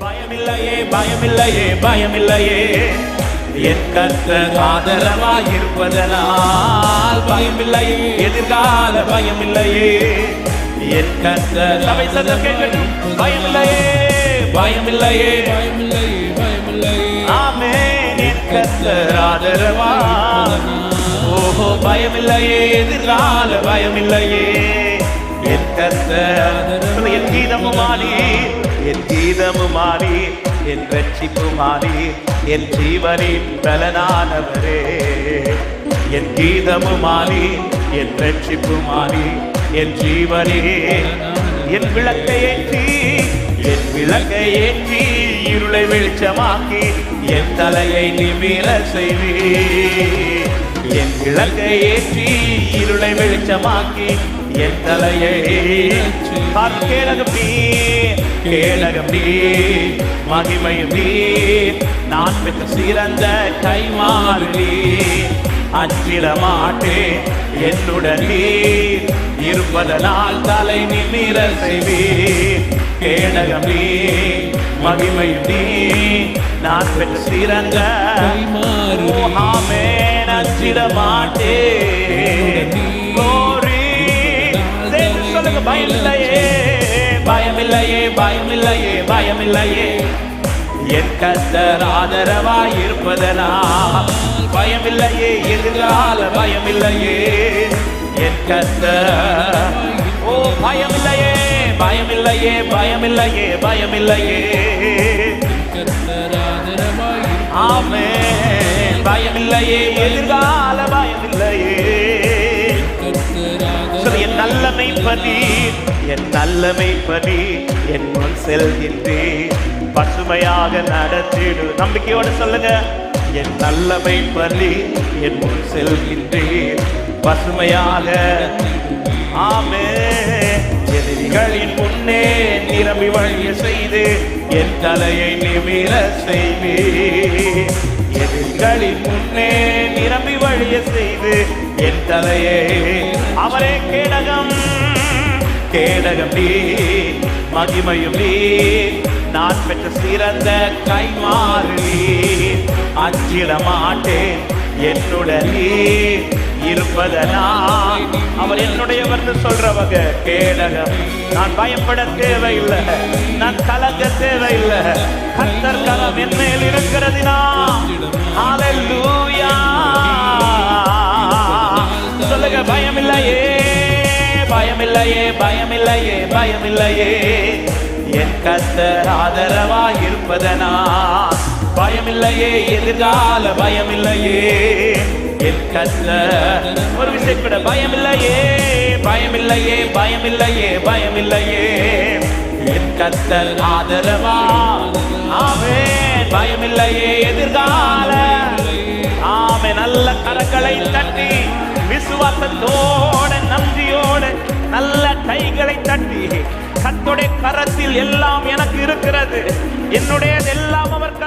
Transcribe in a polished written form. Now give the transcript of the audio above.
பயமில்லையே பயமில்லையே பயமில்லையே என் கர்த்தர் ஆதரவாய் இருப்பதனால் பயமில்லையே எதிர்கால பயமில்லையே என் கர்த்தர் சபை சத்தம் கேட்கட்டும் பயமில்லையே பயமில்லையே பயமில்லையே பயமில்லையே ஆமென் என் கர்த்தர் ஆதரவாய் ஓஹோ பயமில்லையே எதிர்கால பயமில்லையே என் கர்த்தர் என் கீதமுமானி என் கீதமுமானி என் ரட்சிப்புமானி என் ஜீவனின் பலனானவரே என் கீதமுமானி என் ரட்சிப்புமானி என் ஜீவனே என் விளக்கை ஏற்றி இருளை வெளிச்சமாக்கி என் தலையை நிமிர செய்வி என் விளக்கை ஏற்றி இருளை வெளிச்சமாக்கி என் தலையை கேளகம் நீ மகிமையும் நீ நான் பெற்ற சிறந்த கைமாறு நீ அஞ்சிட மாட்டேன் என்னுடன் நீ இருப்பதனால் தலை நிமிர செய்வீர் கேளகம் நீ மகிமையும் நீ நான் பெற்ற சிறந்த கைமாறு ஆமென் அஞ்சிட மாட்டேன் சொல்லுங்க பயமில்லையே பயமில்லையே பயமில்லையே பயமில்லையே என் கர்த்தர் ஆதரவாய் இருப்பதனால் பயமில்லையே எதிர்கால பயமில்லையே என் கர்த்தர் ஓ பயமில்லையே பயமில்லையே பயமில்லையே பயமில்லையே ஆமென் பயமில்லையே எதிர்கால பயமில்லையே என் நல்லமை பதி என் நல்லமை பதி என் முன் செல்கின்றேன் பசுமையாக நடத்திடு நம்பிக்கையோடு சொல்லுங்க என் நல்லமை பதி என் முன் செல்கின்றேன் பசுமையாக ஆமென் எதிரிகளின் முன்னே நிரம்பி வழிய செய்து என் தலையை நிமிர செய்வேன் எதிரிகளின் முன்னே நிரம்பி வழிய செய்து என் தலையை அவரே கேடகம் நீ மகிமையும் நீ நான் பெற்ற சிறந்த கைமாறு நீ அஞ்சிட மாட்டேன் என்னுடன் நீ இருப்பதனால் அவர் என்னுடையவர் சொல்றவங்க கேடகம் நான் பயப்பட தேவையில்லை நான் கலங்க தேவையில்லை கர்த்தர் கரம் என் மேல் இருக்கிறதுனா ஹல்லேலூயா சொல்லுங்க பயமில்லையே பயமில்லையே பயமில்லையே பயமில்லையே என் கர்த்தர் ஆதரவாய் இருப்பதனால் பயமில்லையே எதிர்கால பயமில்லையே என் கர்த்தர் ஒரு விஷயம் கூட பயமில்லையே பயமில்லையே பயமில்லையே பயமில்லையே என் கர்த்தர் ஆதரவா ஆமென் பயமில்லையே எதிர்கால ஆமென் நல்ல கரங்களை தட்டி விசுவாசத்தோட நன்றியோட நல்ல கைகளை தட்டி கர்த்தருடைய கரத்தில் எல்லாம் எனக்கு இருக்கிறது என்னுடையதெல்லாம் அவர்